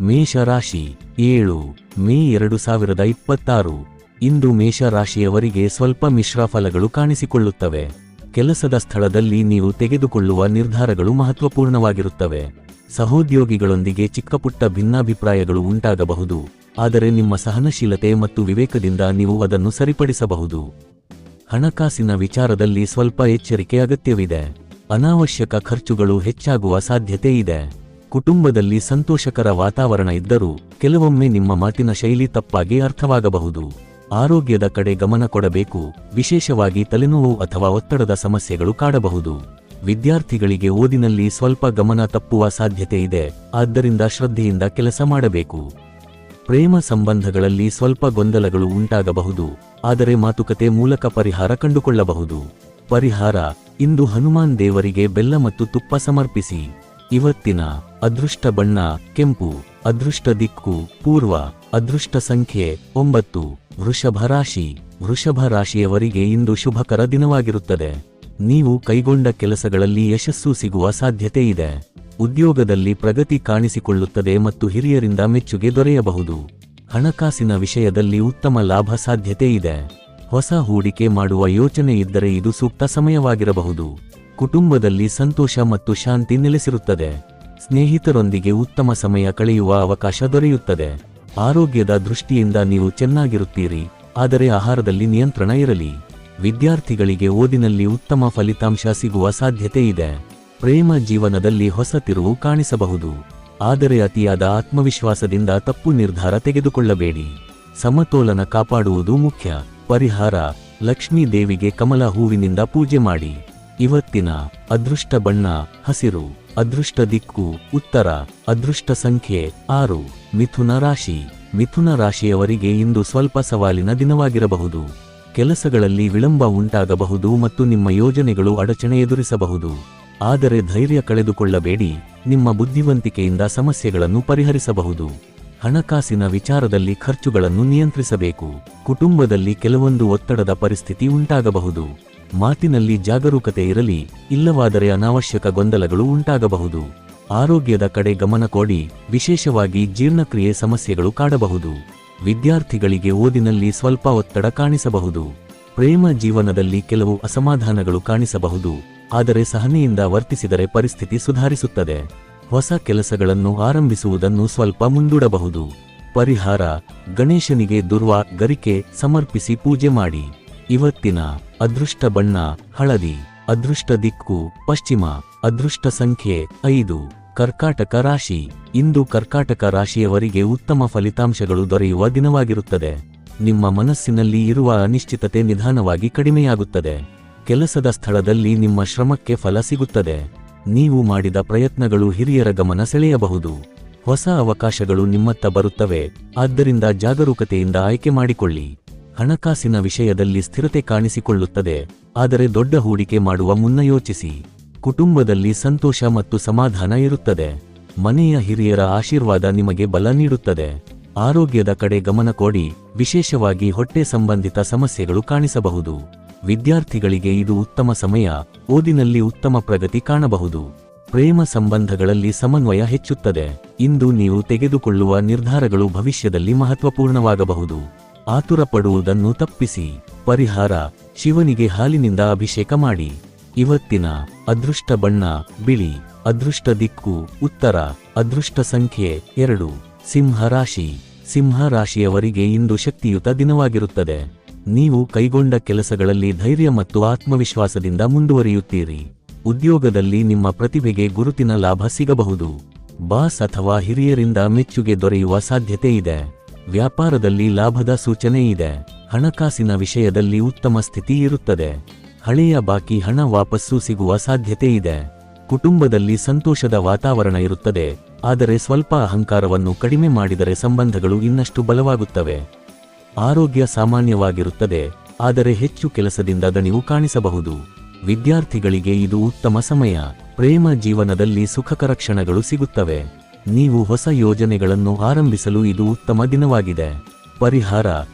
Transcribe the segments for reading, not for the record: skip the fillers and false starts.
ಮೇಷರಾಶಿ 7 ಮೇ 2026. ಇಂದು ಮೇಷರಾಶಿಯವರಿಗೆ ಸ್ವಲ್ಪ ಮಿಶ್ರ ಫಲಗಳು ಕಾಣಿಸಿಕೊಳ್ಳುತ್ತವೆ. ಕೆಲಸದ ಸ್ಥಳದಲ್ಲಿ ನೀವು ತೆಗೆದುಕೊಳ್ಳುವ ನಿರ್ಧಾರಗಳು ಮಹತ್ವಪೂರ್ಣವಾಗಿರುತ್ತವೆ. ಸಹೋದ್ಯೋಗಿಗಳೊಂದಿಗೆ ಚಿಕ್ಕಪುಟ್ಟ ಭಿನ್ನಾಭಿಪ್ರಾಯಗಳು ಉಂಟಾಗಬಹುದು, ಆದರೆ ನಿಮ್ಮ ಸಹನಶೀಲತೆ ಮತ್ತು ವಿವೇಕದಿಂದ ನೀವು ಅದನ್ನು ಸರಿಪಡಿಸಬಹುದು. ಹಣಕಾಸಿನ ವಿಚಾರದಲ್ಲಿ ಸ್ವಲ್ಪ ಎಚ್ಚರಿಕೆ ಅಗತ್ಯವಿದೆ. ಅನಾವಶ್ಯಕ ಖರ್ಚುಗಳು ಹೆಚ್ಚಾಗುವ ಸಾಧ್ಯತೆ ಇದೆ. ಕುಟುಂಬದಲ್ಲಿ ಸಂತೋಷಕರ ವಾತಾವರಣ ಇದ್ದರೂ ಕೆಲವೊಮ್ಮೆ ನಿಮ್ಮ ಮಾತಿನ ಶೈಲಿ ತಪ್ಪಾಗಿ ಅರ್ಥವಾಗಬಹುದು. ಆರೋಗ್ಯದ ಕಡೆ ಗಮನ ಕೊಡಬೇಕು, ವಿಶೇಷವಾಗಿ ತಲೆನೋವು ಅಥವಾ ಒತ್ತಡದ ಸಮಸ್ಯೆಗಳು ಕಾಡಬಹುದು. ವಿದ್ಯಾರ್ಥಿಗಳಿಗೆ ಓದಿನಲ್ಲಿ ಸ್ವಲ್ಪ ಗಮನ ತಪ್ಪುವ ಸಾಧ್ಯತೆ ಇದೆ, ಆದ್ದರಿಂದ ಶ್ರದ್ಧೆಯಿಂದ ಕೆಲಸ ಮಾಡಬೇಕು. ಪ್ರೇಮ ಸಂಬಂಧಗಳಲ್ಲಿ ಸ್ವಲ್ಪ ಗೊಂದಲಗಳು ಉಂಟಾಗಬಹುದು, ಆದರೆ ಮಾತುಕತೆ ಮೂಲಕ ಪರಿಹಾರ ಕಂಡುಕೊಳ್ಳಬಹುದು. ಪರಿಹಾರ: ಇಂದು ಹನುಮಾನ್ ದೇವರಿಗೆ ಬೆಲ್ಲ ಮತ್ತು ತುಪ್ಪ ಸಮರ್ಪಿಸಿ. ಇವತ್ತಿನ ಅದೃಷ್ಟ ಬಣ್ಣ ಕೆಂಪು. ಅದೃಷ್ಟ ದಿಕ್ಕು ಪೂರ್ವ. ಅದೃಷ್ಟ ಸಂಖ್ಯೆ 9. ವೃಷಭ ರಾಶಿ. ವೃಷಭ ರಾಶಿಯವರಿಗೆ ಇಂದು ಶುಭಕರ ದಿನವಾಗಿರುತ್ತದೆ. ನೀವು ಕೈಗೊಂಡ ಕೆಲಸಗಳಲ್ಲಿ ಯಶಸ್ಸು ಸಿಗುವ ಸಾಧ್ಯತೆ ಇದೆ. ಉದ್ಯೋಗದಲ್ಲಿ ಪ್ರಗತಿ ಕಾಣಿಸಿಕೊಳ್ಳುತ್ತದೆ ಮತ್ತು ಹಿರಿಯರಿಂದ ಮೆಚ್ಚುಗೆ ದೊರೆಯಬಹುದು. ಹಣಕಾಸಿನ ವಿಷಯದಲ್ಲಿ ಉತ್ತಮ ಲಾಭ ಸಾಧ್ಯತೆ ಇದೆ. ಹೊಸ ಹೂಡಿಕೆ ಮಾಡುವ ಯೋಚನೆ ಇದ್ದರೆ ಇದು ಸೂಕ್ತ ಸಮಯವಾಗಿರಬಹುದು. ಕುಟುಂಬದಲ್ಲಿ ಸಂತೋಷ ಮತ್ತು ಶಾಂತಿ ನೆಲೆಸಿರುತ್ತದೆ. ಸ್ನೇಹಿತರೊಂದಿಗೆ ಉತ್ತಮ ಸಮಯ ಕಳೆಯುವ ಅವಕಾಶ ದೊರೆಯುತ್ತದೆ. ಆರೋಗ್ಯದ ದೃಷ್ಟಿಯಿಂದ ನೀವು ಚೆನ್ನಾಗಿರುತ್ತೀರಿ, ಆದರೆ ಆಹಾರದಲ್ಲಿ ನಿಯಂತ್ರಣ ಇರಲಿ. ವಿದ್ಯಾರ್ಥಿಗಳಿಗೆ ಓದಿನಲ್ಲಿ ಉತ್ತಮ ಫಲಿತಾಂಶ ಸಿಗುವ ಸಾಧ್ಯತೆ ಇದೆ. ಪ್ರೇಮ ಜೀವನದಲ್ಲಿ ಹೊಸ ತಿರುವು ಕಾಣಿಸಬಹುದು, ಆದರೆ ಅತಿಯಾದ ಆತ್ಮವಿಶ್ವಾಸದಿಂದ ತಪ್ಪು ನಿರ್ಧಾರ ತೆಗೆದುಕೊಳ್ಳಬೇಡಿ. ಸಮತೋಲನ ಕಾಪಾಡುವುದು ಮುಖ್ಯ. ಪರಿಹಾರ: ಲಕ್ಷ್ಮೀ ದೇವಿಗೆ ಕಮಲ ಹೂವಿನಿಂದ ಪೂಜೆ ಮಾಡಿ. ಇವತ್ತಿನ ಅದೃಷ್ಟ ಬಣ್ಣ ಹಸಿರು. ಅದೃಷ್ಟ ದಿಕ್ಕು ಉತ್ತರ. ಅದೃಷ್ಟ ಸಂಖ್ಯೆ 6. ಮಿಥುನ ರಾಶಿ. ಮಿಥುನ ರಾಶಿಯವರಿಗೆ ಇಂದು ಸ್ವಲ್ಪ ಸವಾಲಿನ ದಿನವಾಗಿರಬಹುದು. ಕೆಲಸಗಳಲ್ಲಿ ವಿಳಂಬ ಉಂಟಾಗಬಹುದು ಮತ್ತು ನಿಮ್ಮ ಯೋಜನೆಗಳು ಅಡಚಣೆ ಎದುರಿಸಬಹುದು. ಆದರೆ ಧೈರ್ಯ ಕಳೆದುಕೊಳ್ಳಬೇಡಿ, ನಿಮ್ಮ ಬುದ್ಧಿವಂತಿಕೆಯಿಂದ ಸಮಸ್ಯೆಗಳನ್ನು ಪರಿಹರಿಸಬಹುದು. ಹಣಕಾಸಿನ ವಿಚಾರದಲ್ಲಿ ಖರ್ಚುಗಳನ್ನು ನಿಯಂತ್ರಿಸಬೇಕು. ಕುಟುಂಬದಲ್ಲಿ ಕೆಲವೊಂದು ಒತ್ತಡದ ಪರಿಸ್ಥಿತಿ ಉಂಟಾಗಬಹುದು. ಮಾತಿನಲ್ಲಿ ಜಾಗರೂಕತೆ ಇರಲಿ, ಇಲ್ಲವಾದರೆ ಅನಾವಶ್ಯಕ ಗೊಂದಲಗಳು ಉಂಟಾಗಬಹುದು. ಆರೋಗ್ಯದ ಕಡೆ ಗಮನ ಕೊಡಿ, ವಿಶೇಷವಾಗಿ ಜೀರ್ಣಕ್ರಿಯೆ ಸಮಸ್ಯೆಗಳು ಕಾಡಬಹುದು. ವಿದ್ಯಾರ್ಥಿಗಳಿಗೆ ಓದಿನಲ್ಲಿ ಸ್ವಲ್ಪ ಒತ್ತಡ ಕಾಣಿಸಬಹುದು. ಪ್ರೇಮ ಜೀವನದಲ್ಲಿ ಕೆಲವು ಅಸಮಾಧಾನಗಳು ಕಾಣಿಸಬಹುದು, ಆದರೆ ಸಹನೆಯಿಂದ ವರ್ತಿಸಿದರೆ ಪರಿಸ್ಥಿತಿ ಸುಧಾರಿಸುತ್ತದೆ. ಹೊಸ ಕೆಲಸಗಳನ್ನು ಆರಂಭಿಸುವುದನ್ನು ಸ್ವಲ್ಪ ಮುಂದೂಡಬಹುದು. ಪರಿಹಾರ: ಗಣೇಶನಿಗೆ ದುರ್ವಾ ಗರಿಕೆ ಸಮರ್ಪಿಸಿ ಪೂಜೆ ಮಾಡಿ. ಇವತ್ತಿನ ಅದೃಷ್ಟ ಬಣ್ಣ ಹಳದಿ. ಅದೃಷ್ಟ ದಿಕ್ಕು ಪಶ್ಚಿಮ. ಅದೃಷ್ಟ ಸಂಖ್ಯೆ 5. ಕರ್ಕಾಟಕ ರಾಶಿ. ಇಂದು ಕರ್ಕಾಟಕ ರಾಶಿಯವರಿಗೆ ಉತ್ತಮ ಫಲಿತಾಂಶಗಳು ದೊರೆಯುವ ದಿನವಾಗಿರುತ್ತದೆ. ನಿಮ್ಮ ಮನಸ್ಸಿನಲ್ಲಿ ಇರುವ ಅನಿಶ್ಚಿತತೆ ನಿಧಾನವಾಗಿ ಕಡಿಮೆಯಾಗುತ್ತದೆ. ಕೆಲಸದ ಸ್ಥಳದಲ್ಲಿ ನಿಮ್ಮ ಶ್ರಮಕ್ಕೆ ಫಲ ಸಿಗುತ್ತದೆ. ನೀವು ಮಾಡಿದ ಪ್ರಯತ್ನಗಳು ಹಿರಿಯರ ಗಮನ ಸೆಳೆಯಬಹುದು. ಹೊಸ ಅವಕಾಶಗಳು ನಿಮ್ಮತ್ತ ಬರುತ್ತವೆ, ಆದ್ದರಿಂದ ಜಾಗರೂಕತೆಯಿಂದ ಆಯ್ಕೆ ಮಾಡಿಕೊಳ್ಳಿ. ಹಣಕಾಸಿನ ವಿಷಯದಲ್ಲಿ ಸ್ಥಿರತೆ ಕಾಣಿಸಿಕೊಳ್ಳುತ್ತದೆ, ಆದರೆ ದೊಡ್ಡ ಹೂಡಿಕೆ ಮಾಡುವ ಮುನ್ನ ಯೋಚಿಸಿ. ಕುಟುಂಬದಲ್ಲಿ ಸಂತೋಷ ಮತ್ತು ಸಮಾಧಾನ ಇರುತ್ತದೆ. ಮನೆಯ ಹಿರಿಯರ ಆಶೀರ್ವಾದ ನಿಮಗೆ ಬಲ ನೀಡುತ್ತದೆ. ಆರೋಗ್ಯದ ಕಡೆ ಗಮನ ಕೊಡಿ, ವಿಶೇಷವಾಗಿ ಹೊಟ್ಟೆ ಸಂಬಂಧಿತ ಸಮಸ್ಯೆಗಳು ಕಾಣಿಸಬಹುದು. ವಿದ್ಯಾರ್ಥಿಗಳಿಗೆ ಇದು ಉತ್ತಮ ಸಮಯ, ಓದಿನಲ್ಲಿ ಉತ್ತಮ ಪ್ರಗತಿ ಕಾಣಬಹುದು. ಪ್ರೇಮ ಸಂಬಂಧಗಳಲ್ಲಿ ಸಮನ್ವಯ ಹೆಚ್ಚುತ್ತದೆ. ಇಂದು ನೀವು ತೆಗೆದುಕೊಳ್ಳುವ ನಿರ್ಧಾರಗಳು ಭವಿಷ್ಯದಲ್ಲಿ ಮಹತ್ವಪೂರ್ಣವಾಗಬಹುದು. ಆತುರ ಪಡುವುದನ್ನು ತಪ್ಪಿಸಿ. ಪರಿಹಾರ: ಶಿವನಿಗೆ ಹಾಲಿನಿಂದ ಅಭಿಷೇಕ ಮಾಡಿ. ಇವತ್ತಿನ ಅದೃಷ್ಟ ಬಣ್ಣ ಬಿಳಿ. ಅದೃಷ್ಟ ದಿಕ್ಕು ಉತ್ತರ. ಅದೃಷ್ಟ ಸಂಖ್ಯೆ 2. ಸಿಂಹ ರಾಶಿ. ಸಿಂಹ ರಾಶಿಯವರಿಗೆ ಇಂದು ಶಕ್ತಿಯುತ ದಿನವಾಗಿರುತ್ತದೆ. ನೀವು ಕೈಗೊಂಡ ಕೆಲಸಗಳಲ್ಲಿ ಧೈರ್ಯ ಮತ್ತು ಆತ್ಮವಿಶ್ವಾಸದಿಂದ ಮುಂದುವರಿಯುತ್ತೀರಿ. ಉದ್ಯೋಗದಲ್ಲಿ ನಿಮ್ಮ ಪ್ರತಿಭೆಗೆ ಗುರುತಿನ ಲಾಭ ಸಿಗಬಹುದು. ಬಾಸ್ ಅಥವಾ ಹಿರಿಯರಿಂದ ಮೆಚ್ಚುಗೆ ದೊರೆಯುವ ಸಾಧ್ಯತೆ ಇದೆ. ವ್ಯಾಪಾರದಲ್ಲಿ ಲಾಭದ ಸೂಚನೆ ಇದೆ. ಹಣಕಾಸಿನ ವಿಷಯದಲ್ಲಿ ಉತ್ತಮ ಸ್ಥಿತಿ ಇರುತ್ತದೆ. ಹಳೆಯ ಬಾಕಿ ಹಣ ವಾಪಸ್ಸು ಸಿಗುವ ಸಾಧ್ಯತೆ ಇದೆ. ಕುಟುಂಬದಲ್ಲಿ ಸಂತೋಷದ ವಾತಾವರಣ ಇರುತ್ತದೆ, ಆದರೆ ಸ್ವಲ್ಪ ಅಹಂಕಾರವನ್ನು ಕಡಿಮೆ ಮಾಡಿದರೆ ಸಂಬಂಧಗಳು ಇನ್ನಷ್ಟು ಬಲವಾಗುತ್ತವೆ. ಆರೋಗ್ಯ ಸಾಮಾನ್ಯವಾಗಿರುತ್ತದೆ, ಆದರೆ ಹೆಚ್ಚು ಕೆಲಸದಿಂದ ದಣಿವು ಕಾಣಿಸಬಹುದು. ವಿದ್ಯಾರ್ಥಿಗಳಿಗೆ ಇದು ಉತ್ತಮ ಸಮಯ. ಪ್ರೇಮ ಜೀವನದಲ್ಲಿ ಸುಖಕರ ಕ್ಷಣಗಳು ಸಿಗುತ್ತವೆ. ನೀವು ಹೊಸ ಯೋಜನೆಗಳನ್ನು ಆರಂಭಿಸಲು ಇದು ಉತ್ತಮ ದಿನವಾಗಿದೆ. ಪರಿಹಾರ: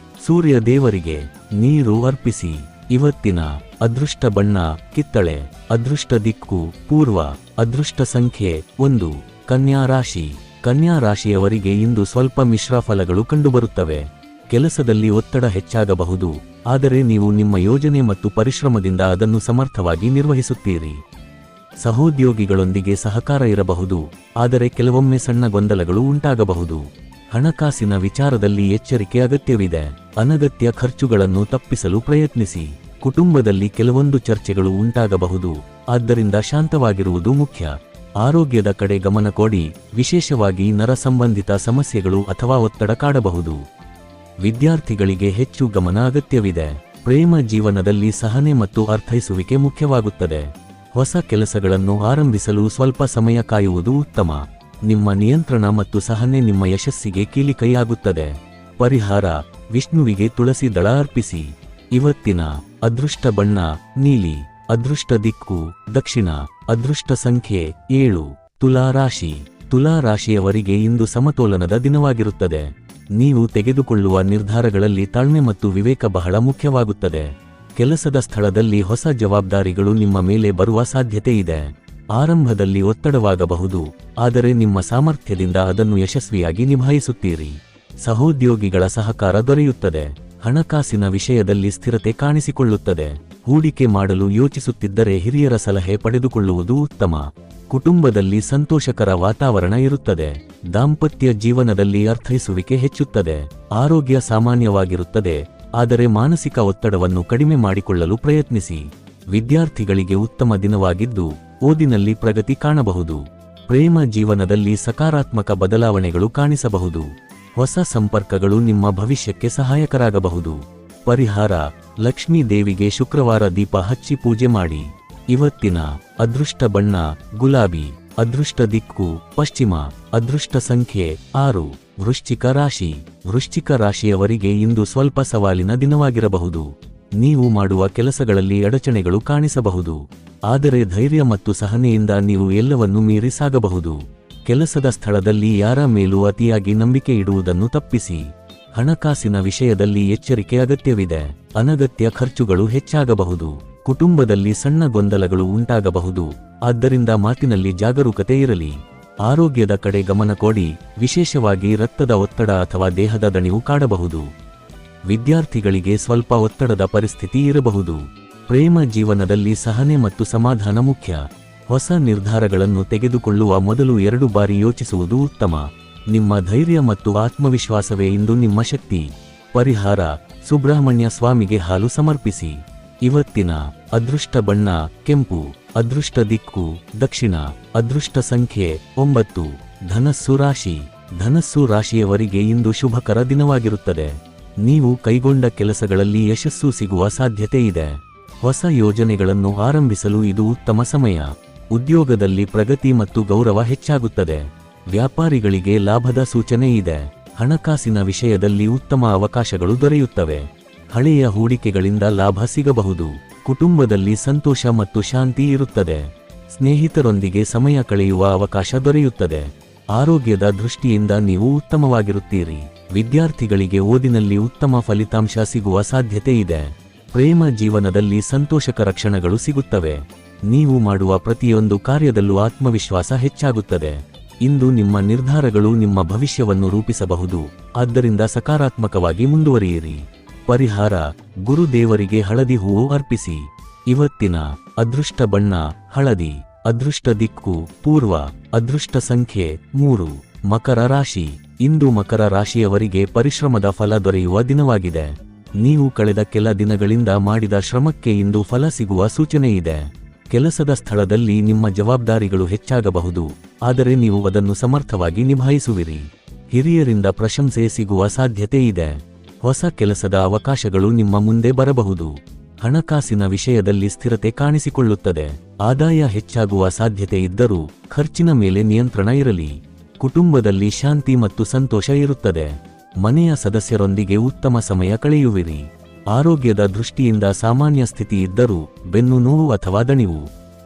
ಸೂರ್ಯ ದೇವರಿಗೆ ನೀರು ಅರ್ಪಿಸಿ. ಇವತ್ತಿನ ಅದೃಷ್ಟ ಬಣ್ಣ ಕಿತ್ತಳೆ. ಅದೃಷ್ಟ ದಿಕ್ಕು ಪೂರ್ವ. ಅದೃಷ್ಟ ಸಂಖ್ಯೆ 1. ಕನ್ಯಾ ರಾಶಿ. ಕನ್ಯಾ ರಾಶಿಯವರಿಗೆ ಇಂದು ಸ್ವಲ್ಪ ಮಿಶ್ರ ಫಲಗಳು ಕಂಡುಬರುತ್ತವೆ. ಕೆಲಸದಲ್ಲಿ ಒತ್ತಡ ಹೆಚ್ಚಾಗಬಹುದು, ಆದರೆ ನೀವು ನಿಮ್ಮ ಯೋಜನೆ ಮತ್ತು ಪರಿಶ್ರಮದಿಂದ ಅದನ್ನು ಸಮರ್ಥವಾಗಿ ನಿರ್ವಹಿಸುತ್ತೀರಿ. ಸಹೋದ್ಯೋಗಿಗಳೊಂದಿಗೆ ಸಹಕಾರ ಇರಬಹುದು, ಆದರೆ ಕೆಲವೊಮ್ಮೆ ಸಣ್ಣ ಗೊಂದಲಗಳು ಉಂಟಾಗಬಹುದು. ಹಣಕಾಸಿನ ವಿಚಾರದಲ್ಲಿ ಎಚ್ಚರಿಕೆ ಅಗತ್ಯವಿದೆ. ಅನಗತ್ಯ ಖರ್ಚುಗಳನ್ನು ತಪ್ಪಿಸಲು ಪ್ರಯತ್ನಿಸಿ. ಕುಟುಂಬದಲ್ಲಿ ಕೆಲವೊಂದು ಚರ್ಚೆಗಳು ಉಂಟಾಗಬಹುದು, ಆದ್ದರಿಂದ ಶಾಂತವಾಗಿರುವುದು ಮುಖ್ಯ. ಆರೋಗ್ಯದ ಕಡೆ ಗಮನ ಕೊಡಿ, ವಿಶೇಷವಾಗಿ ನರ ಸಂಬಂಧಿತ ಸಮಸ್ಯೆಗಳು ಅಥವಾ ಒತ್ತಡ ಕಾಡಬಹುದು. ವಿದ್ಯಾರ್ಥಿಗಳಿಗೆ ಹೆಚ್ಚು ಗಮನ ಅಗತ್ಯವಿದೆ. ಪ್ರೇಮ ಜೀವನದಲ್ಲಿ ಸಹನೆ ಮತ್ತು ಅರ್ಥೈಸುವಿಕೆ ಮುಖ್ಯವಾಗುತ್ತದೆ. ಹೊಸ ಕೆಲಸಗಳನ್ನು ಆರಂಭಿಸಲು ಸ್ವಲ್ಪ ಸಮಯ ಕಾಯುವುದು ಉತ್ತಮ. ನಿಮ್ಮ ನಿಯಂತ್ರಣ ಮತ್ತು ಸಹನೆ ನಿಮ್ಮ ಯಶಸ್ಸಿಗೆ ಕೀಲಿಕೈಯಾಗುತ್ತದೆ. ಪರಿಹಾರ: ವಿಷ್ಣುವಿಗೆ ತುಳಸಿ ದಳ ಅರ್ಪಿಸಿ. ಇವತ್ತಿನ ಅದೃಷ್ಟ ಬಣ್ಣ ನೀಲಿ. ಅದೃಷ್ಟ ದಿಕ್ಕು ದಕ್ಷಿಣ. ಅದೃಷ್ಟ ಸಂಖ್ಯೆ 7. ತುಲಾ ರಾಶಿ. ತುಲಾ ರಾಶಿಯವರಿಗೆ ಇಂದು ಸಮತೋಲನದ ದಿನವಾಗಿರುತ್ತದೆ. ನೀವು ತೆಗೆದುಕೊಳ್ಳುವ ನಿರ್ಧಾರಗಳಲ್ಲಿ ತಾಳ್ಮೆ ಮತ್ತು ವಿವೇಕ ಬಹಳ ಮುಖ್ಯವಾಗುತ್ತದೆ. ಕೆಲಸದ ಸ್ಥಳದಲ್ಲಿ ಹೊಸ ಜವಾಬ್ದಾರಿಗಳು ನಿಮ್ಮ ಮೇಲೆ ಬರುವ ಸಾಧ್ಯತೆ ಇದೆ. ಆರಂಭದಲ್ಲಿ ಒತ್ತಡವಾಗಬಹುದು, ಆದರೆ ನಿಮ್ಮ ಸಾಮರ್ಥ್ಯದಿಂದ ಅದನ್ನು ಯಶಸ್ವಿಯಾಗಿ ನಿಭಾಯಿಸುತ್ತೀರಿ. ಸಹೋದ್ಯೋಗಿಗಳ ಸಹಕಾರ ದೊರೆಯುತ್ತದೆ. ಹಣಕಾಸಿನ ವಿಷಯದಲ್ಲಿ ಸ್ಥಿರತೆ ಕಾಣಿಸಿಕೊಳ್ಳುತ್ತದೆ. ಹೂಡಿಕೆ ಮಾಡಲು ಯೋಚಿಸುತ್ತಿದ್ದರೆ ಹಿರಿಯರ ಸಲಹೆ ಪಡೆದುಕೊಳ್ಳುವುದು ಉತ್ತಮ. ಕುಟುಂಬದಲ್ಲಿ ಸಂತೋಷಕರ ವಾತಾವರಣ ಇರುತ್ತದೆ. ದಾಂಪತ್ಯ ಜೀವನದಲ್ಲಿ ಅರ್ಥೈಸುವಿಕೆ ಹೆಚ್ಚುತ್ತದೆ. ಆರೋಗ್ಯ ಸಾಮಾನ್ಯವಾಗಿರುತ್ತದೆ, ಆದರೆ ಮಾನಸಿಕ ಒತ್ತಡವನ್ನು ಕಡಿಮೆ ಮಾಡಿಕೊಳ್ಳಲು ಪ್ರಯತ್ನಿಸಿ. ವಿದ್ಯಾರ್ಥಿಗಳಿಗೆ ಉತ್ತಮ ದಿನವಾಗಿದ್ದು, ಓದಿನಲ್ಲಿ ಪ್ರಗತಿ ಕಾಣಬಹುದು. ಪ್ರೇಮ ಜೀವನದಲ್ಲಿ ಸಕಾರಾತ್ಮಕ ಬದಲಾವಣೆಗಳು ಕಾಣಿಸಬಹುದು. ಹೊಸ ಸಂಪರ್ಕಗಳು ನಿಮ್ಮ ಭವಿಷ್ಯಕ್ಕೆ ಸಹಾಯಕರಾಗಬಹುದು. ಪರಿಹಾರ: ಲಕ್ಷ್ಮೀ ದೇವಿಗೆ ಶುಕ್ರವಾರ ದೀಪ ಹಚ್ಚಿ ಪೂಜೆ ಮಾಡಿ. ಇವತ್ತಿನ ಅದೃಷ್ಟ ಬಣ್ಣ ಗುಲಾಬಿ. ಅದೃಷ್ಟ ದಿಕ್ಕು ಪಶ್ಚಿಮ. ಅದೃಷ್ಟ ಸಂಖ್ಯೆ 6. ವೃಶ್ಚಿಕ ರಾಶಿ. ವೃಶ್ಚಿಕ ರಾಶಿಯವರಿಗೆ ಇಂದು ಸ್ವಲ್ಪ ಸವಾಲಿನ ದಿನವಾಗಿರಬಹುದು. ನೀವು ಮಾಡುವ ಕೆಲಸಗಳಲ್ಲಿ ಅಡಚಣೆಗಳು ಕಾಣಿಸಬಹುದು, ಆದರೆ ಧೈರ್ಯ ಮತ್ತು ಸಹನೆಯಿಂದ ನೀವು ಎಲ್ಲವನ್ನೂ ಮೀರಿ ಸಾಗಬಹುದು. ಕೆಲಸದ ಸ್ಥಳದಲ್ಲಿ ಯಾರ ಮೇಲೂ ಅತಿಯಾಗಿ ನಂಬಿಕೆ ಇಡುವುದನ್ನು ತಪ್ಪಿಸಿ. ಹಣಕಾಸಿನ ವಿಷಯದಲ್ಲಿ ಎಚ್ಚರಿಕೆ ಅಗತ್ಯವಿದೆ. ಅನಗತ್ಯ ಖರ್ಚುಗಳು ಹೆಚ್ಚಾಗಬಹುದು. ಕುಟುಂಬದಲ್ಲಿ ಸಣ್ಣ ಗೊಂದಲಗಳು ಉಂಟಾಗಬಹುದು, ಆದ್ದರಿಂದ ಮಾತಿನಲ್ಲಿ ಜಾಗರೂಕತೆ ಇರಲಿ. ಆರೋಗ್ಯದ ಕಡೆ ಗಮನ ಕೊಡಿ, ವಿಶೇಷವಾಗಿ ರಕ್ತದ ಒತ್ತಡ ಅಥವಾ ದೇಹದ ದಣಿವು ಕಾಡಬಹುದು. ವಿದ್ಯಾರ್ಥಿಗಳಿಗೆ ಸ್ವಲ್ಪ ಒತ್ತಡದ ಪರಿಸ್ಥಿತಿ ಇರಬಹುದು. ಪ್ರೇಮ ಜೀವನದಲ್ಲಿ ಸಹನೆ ಮತ್ತು ಸಮಾಧಾನ ಮುಖ್ಯ. ಹೊಸ ನಿರ್ಧಾರಗಳನ್ನು ತೆಗೆದುಕೊಳ್ಳುವ ಮೊದಲು 2 ಬಾರಿ ಯೋಚಿಸುವುದು ಉತ್ತಮ. ನಿಮ್ಮ ಧೈರ್ಯ ಮತ್ತು ಆತ್ಮವಿಶ್ವಾಸವೇ ಇಂದು ನಿಮ್ಮ ಶಕ್ತಿ. ಪರಿಹಾರ: ಸುಬ್ರಹ್ಮಣ್ಯ ಸ್ವಾಮಿಗೆ ಹಾಲು ಸಮರ್ಪಿಸಿ. ಇವತ್ತಿನ ಅದೃಷ್ಟ ಬಣ್ಣ ಕೆಂಪು. ಅದೃಷ್ಟ ದಿಕ್ಕು ದಕ್ಷಿಣ. ಅದೃಷ್ಟ ಸಂಖ್ಯೆ 9. ಧನಸ್ಸು ರಾಶಿ. ಧನಸ್ಸು ರಾಶಿಯವರಿಗೆ ಇಂದು ಶುಭಕರ ದಿನವಾಗಿರುತ್ತದೆ. ನೀವು ಕೈಗೊಂಡ ಕೆಲಸಗಳಲ್ಲಿ ಯಶಸ್ಸು ಸಿಗುವ ಸಾಧ್ಯತೆ ಇದೆ. ಹೊಸ ಯೋಜನೆಗಳನ್ನು ಆರಂಭಿಸಲು ಇದು ಉತ್ತಮ ಸಮಯ. ಉದ್ಯೋಗದಲ್ಲಿ ಪ್ರಗತಿ ಮತ್ತು ಗೌರವ ಹೆಚ್ಚಾಗುತ್ತದೆ. ವ್ಯಾಪಾರಿಗಳಿಗೆ ಲಾಭದ ಸೂಚನೆ ಇದೆ. ಹಣಕಾಸಿನ ವಿಷಯದಲ್ಲಿ ಉತ್ತಮ ಅವಕಾಶಗಳು ದೊರೆಯುತ್ತವೆ. ಹಳೆಯ ಹೂಡಿಕೆಗಳಿಂದ ಲಾಭ ಸಿಗಬಹುದು. ಕುಟುಂಬದಲ್ಲಿ ಸಂತೋಷ ಮತ್ತು ಶಾಂತಿ ಇರುತ್ತದೆ. ಸ್ನೇಹಿತರೊಂದಿಗೆ ಸಮಯ ಕಳೆಯುವ ಅವಕಾಶ ದೊರೆಯುತ್ತದೆ. ಆರೋಗ್ಯದ ದೃಷ್ಟಿಯಿಂದ ನೀವು ಉತ್ತಮವಾಗಿರುತ್ತೀರಿ. ವಿದ್ಯಾರ್ಥಿಗಳಿಗೆ ಓದಿನಲ್ಲಿ ಉತ್ತಮ ಫಲಿತಾಂಶ ಸಿಗುವ ಸಾಧ್ಯತೆ ಇದೆ. ಪ್ರೇಮ ಜೀವನದಲ್ಲಿ ಸಂತೋಷಕರ ಕ್ಷಣಗಳು ಸಿಗುತ್ತವೆ. ನೀವು ಮಾಡುವ ಪ್ರತಿಯೊಂದು ಕಾರ್ಯದಲ್ಲೂ ಆತ್ಮವಿಶ್ವಾಸ ಹೆಚ್ಚಾಗುತ್ತದೆ. ಇಂದು ನಿಮ್ಮ ನಿರ್ಧಾರಗಳು ನಿಮ್ಮ ಭವಿಷ್ಯವನ್ನು ರೂಪಿಸಬಹುದು, ಆದ್ದರಿಂದ ಸಕಾರಾತ್ಮಕವಾಗಿ ಮುಂದುವರಿಯಿರಿ. ಪರಿಹಾರ: ಗುರುದೇವರಿಗೆ ಹಳದಿ ಹೂವು ಅರ್ಪಿಸಿ. ಇವತ್ತಿನ ಅದೃಷ್ಟ ಬಣ್ಣ ಹಳದಿ. ಅದೃಷ್ಟ ದಿಕ್ಕು ಪೂರ್ವ. ಅದೃಷ್ಟ ಸಂಖ್ಯೆ 3. ಮಕರ ರಾಶಿ. ಇಂದು ಮಕರ ರಾಶಿಯವರಿಗೆ ಪರಿಶ್ರಮದ ಫಲ ದೊರೆಯುವ ದಿನವಾಗಿದೆ. ನೀವು ಕಳೆದ ಕೆಲ ದಿನಗಳಿಂದ ಮಾಡಿದ ಶ್ರಮಕ್ಕೆ ಇಂದು ಫಲ ಸಿಗುವ ಸೂಚನೆ ಇದೆ. ಕೆಲಸದ ಸ್ಥಳದಲ್ಲಿ ನಿಮ್ಮ ಜವಾಬ್ದಾರಿಗಳು ಹೆಚ್ಚಾಗಬಹುದು, ಆದರೆ ನೀವು ಅದನ್ನು ಸಮರ್ಥವಾಗಿ ನಿಭಾಯಿಸುವಿರಿ. ಹಿರಿಯರಿಂದ ಪ್ರಶಂಸೆ ಸಿಗುವ ಸಾಧ್ಯತೆ ಇದೆ. ಹೊಸ ಕೆಲಸದ ಅವಕಾಶಗಳು ನಿಮ್ಮ ಮುಂದೆ ಬರಬಹುದು. ಹಣಕಾಸಿನ ವಿಷಯದಲ್ಲಿ ಸ್ಥಿರತೆ ಕಾಣಿಸಿಕೊಳ್ಳುತ್ತದೆ. ಆದಾಯ ಹೆಚ್ಚಾಗುವ ಸಾಧ್ಯತೆ ಇದ್ದರೂ ಖರ್ಚಿನ ಮೇಲೆ ನಿಯಂತ್ರಣ ಇರಲಿ. ಕುಟುಂಬದಲ್ಲಿ ಶಾಂತಿ ಮತ್ತು ಸಂತೋಷ ಇರುತ್ತದೆ. ಮನೆಯ ಸದಸ್ಯರೊಂದಿಗೆ ಉತ್ತಮ ಸಮಯ ಕಳೆಯುವಿರಿ. ಆರೋಗ್ಯದ ದೃಷ್ಟಿಯಿಂದ ಸಾಮಾನ್ಯ ಸ್ಥಿತಿ ಇದ್ದರೂ ಬೆನ್ನು ನೋವು ಅಥವಾ ದಣಿವು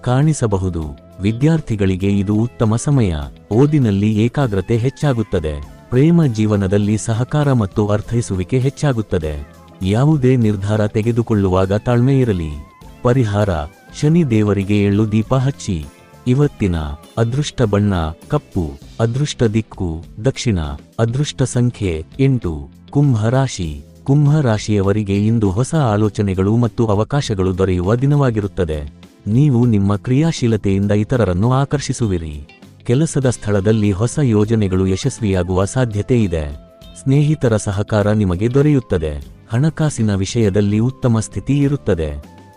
ಕಾಣಿಸಬಹುದು. ವಿದ್ಯಾರ್ಥಿಗಳಿಗೆ ಇದು ಉತ್ತಮ ಸಮಯ. ಓದಿನಲ್ಲಿ ಏಕಾಗ್ರತೆ ಹೆಚ್ಚಾಗುತ್ತದೆ. ಪ್ರೇಮ ಜೀವನದಲ್ಲಿ ಸಹಕಾರ ಮತ್ತು ಅರ್ಥೈಸುವಿಕೆ ಹೆಚ್ಚಾಗುತ್ತದೆ. ಯಾವುದೇ ನಿರ್ಧಾರ ತೆಗೆದುಕೊಳ್ಳುವಾಗ ತಾಳ್ಮೆ ಇರಲಿ. ಪರಿಹಾರ: ಶನಿ ದೇವರಿಗೆ ಎಳ್ಳು ದೀಪ ಹಚ್ಚಿ. ಇವತ್ತಿನ ಅದೃಷ್ಟ ಬಣ್ಣ ಕಪ್ಪು, ಅದೃಷ್ಟ ದಿಕ್ಕು ದಕ್ಷಿಣ, ಅದೃಷ್ಟ ಸಂಖ್ಯೆ 8. ಕುಂಭ ರಾಶಿ. ಕುಂಭ ರಾಶಿಯವರಿಗೆ ಇಂದು ಹೊಸ ಆಲೋಚನೆಗಳು ಮತ್ತು ಅವಕಾಶಗಳು ದೊರೆಯುವ ದಿನವಾಗಿರುತ್ತದೆ. ನೀವು ನಿಮ್ಮ ಕ್ರಿಯಾಶೀಲತೆಯಿಂದ ಇತರರನ್ನು ಆಕರ್ಷಿಸುವಿರಿ. ಕೆಲಸದ ಸ್ಥಳದಲ್ಲಿ ಹೊಸ ಯೋಜನೆಗಳು ಯಶಸ್ವಿಯಾಗುವ ಸಾಧ್ಯತೆ ಇದೆ. ಸ್ನೇಹಿತರ ಸಹಕಾರ ನಿಮಗೆ ದೊರೆಯುತ್ತದೆ. ಹಣಕಾಸಿನ ವಿಷಯದಲ್ಲಿ ಉತ್ತಮ ಸ್ಥಿತಿ ಇರುತ್ತದೆ.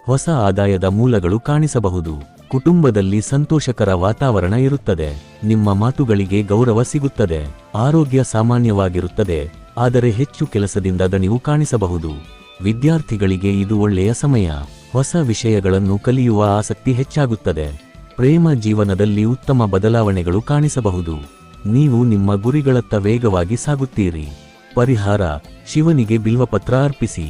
ಹೊಸ ಆದಾಯದ ಮೂಲಗಳು ಕಾಣಿಸಬಹುದು. ಕುಟುಂಬದಲ್ಲಿ ಸಂತೋಷಕರ ವಾತಾವರಣ ಇರುತ್ತದೆ. ನಿಮ್ಮ ಮಾತುಗಳಿಗೆ ಗೌರವ ಸಿಗುತ್ತದೆ. ಆರೋಗ್ಯ ಸಾಮಾನ್ಯವಾಗಿರುತ್ತದೆ, ಆದರೆ ಹೆಚ್ಚು ಕೆಲಸದಿಂದ ದಣಿವು ಕಾಣಿಸಬಹುದು. ವಿದ್ಯಾರ್ಥಿಗಳಿಗೆ ಇದು ಒಳ್ಳೆಯ ಸಮಯ. ಹೊಸ ವಿಷಯಗಳನ್ನು ಕಲಿಯುವ ಆಸಕ್ತಿ ಹೆಚ್ಚಾಗುತ್ತದೆ. ಪ್ರೇಮ ಜೀವನದಲ್ಲಿ ಉತ್ತಮ ಬದಲಾವಣೆಗಳು ಕಾಣಿಸಬಹುದು. ನೀವು ನಿಮ್ಮ ಗುರಿಗಳತ್ತ ವೇಗವಾಗಿ ಸಾಗುತ್ತೀರಿ. ಪರಿಹಾರ: ಶಿವನಿಗೆ ಬಿಲ್ವಪತ್ರ ಅರ್ಪಿಸಿ.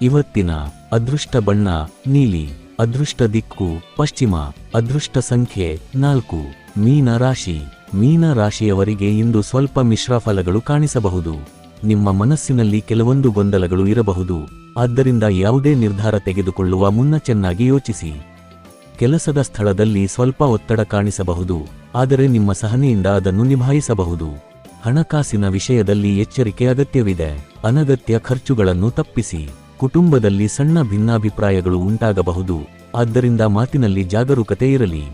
ಇವತ್ತಿನ ಅದೃಷ್ಟ ಬಣ್ಣ ನೀಲಿ, ಅದೃಷ್ಟ ದಿಕ್ಕು ಪಶ್ಚಿಮ, ಅದೃಷ್ಟ ಸಂಖ್ಯೆ 4. ಮೀನ ರಾಶಿ. ಮೀನ ರಾಶಿಯವರಿಗೆ ಇಂದು ಸ್ವಲ್ಪ ಮಿಶ್ರ ಫಲಗಳು ಕಾಣಿಸಬಹುದು. ನಿಮ್ಮ ಮನಸ್ಸಿನಲ್ಲಿ ಕೆಲವೊಂದು ಗೊಂದಲಗಳು ಇರಬಹುದು, ಆದ್ದರಿಂದ ಯಾವುದೇ ನಿರ್ಧಾರ ತೆಗೆದುಕೊಳ್ಳುವ ಮುನ್ನ ಚೆನ್ನಾಗಿ ಯೋಚಿಸಿ. ಕೆಲಸದ ಸ್ಥಳದಲ್ಲಿ ಸ್ವಲ್ಪ ಒತ್ತಡ ಕಾಣಿಸಬಹುದು, ಆದರೆ ನಿಮ್ಮ ಸಹನೆಯಿಂದ ಅದನ್ನು ನಿಭಾಯಿಸಬಹುದು. ಹಣಕಾಸಿನ ವಿಷಯದಲ್ಲಿ ಎಚ್ಚರಿಕೆ ಅಗತ್ಯವಿದೆ. ಅನಗತ್ಯ ಖರ್ಚುಗಳನ್ನು ತಪ್ಪಿಸಿ. ಕುಟುಂಬದಲ್ಲಿ ಸಣ್ಣ ಭಿನ್ನಾಭಿಪ್ರಾಯಗಳು ಉಂಟಾಗಬಹುದು, ಆದ್ದರಿಂದ ಮಾತಿನಲ್ಲಿ ಜಾಗರೂಕತೆ ಇರಲಿ.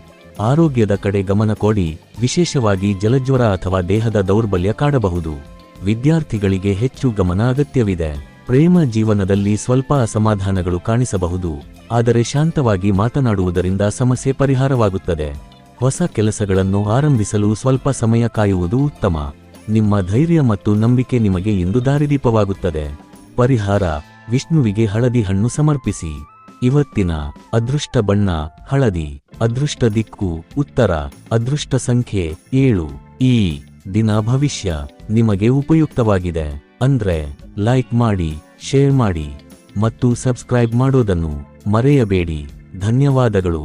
ಆರೋಗ್ಯದ ಕಡೆ ಗಮನ ಕೊಡಿ, ವಿಶೇಷವಾಗಿ ಜಲಜ್ವರ ಅಥವಾ ದೇಹದ ದೌರ್ಬಲ್ಯ ಕಾಡಬಹುದು. ವಿದ್ಯಾರ್ಥಿಗಳಿಗೆ ಹೆಚ್ಚು ಗಮನ ಅಗತ್ಯವಿದೆ. ಪ್ರೇಮ ಜೀವನದಲ್ಲಿ ಸ್ವಲ್ಪ ಅಸಮಾಧಾನಗಳು ಕಾಣಿಸಬಹುದು, ಆದರೆ ಶಾಂತವಾಗಿ ಮಾತನಾಡುವುದರಿಂದ ಸಮಸ್ಯೆ ಪರಿಹಾರವಾಗುತ್ತದೆ. ಹೊಸ ಕೆಲಸಗಳನ್ನು ಆರಂಭಿಸಲು ಸ್ವಲ್ಪ ಸಮಯ ಕಾಯುವುದು ಉತ್ತಮ. ನಿಮ್ಮ ಧೈರ್ಯ ಮತ್ತು ನಂಬಿಕೆ ನಿಮಗೆ ಇಂದು ದಾರಿದೀಪವಾಗುತ್ತದೆ. ಪರಿಹಾರ: ವಿಷ್ಣುವಿಗೆ ಹಳದಿ ಹಣ್ಣು ಸಮರ್ಪಿಸಿ. ಇವತ್ತಿನ ಅದೃಷ್ಟ ಬಣ್ಣ ಹಳದಿ, ಅದೃಷ್ಟ ದಿಕ್ಕು ಉತ್ತರ, ಅದೃಷ್ಟ ಸಂಖ್ಯೆ 7. ಈ ದಿನ ಭವಿಷ್ಯ ನಿಮಗೆ ಉಪಯುಕ್ತವಾಗಿದೆ ಅಂದ್ರೆ ಲೈಕ್ ಮಾಡಿ, ಶೇರ್ ಮಾಡಿ ಮತ್ತು ಸಬ್ಸ್ಕ್ರೈಬ್ ಮಾಡೋದನ್ನು ಮರೆಯಬೇಡಿ. ಧನ್ಯವಾದಗಳು.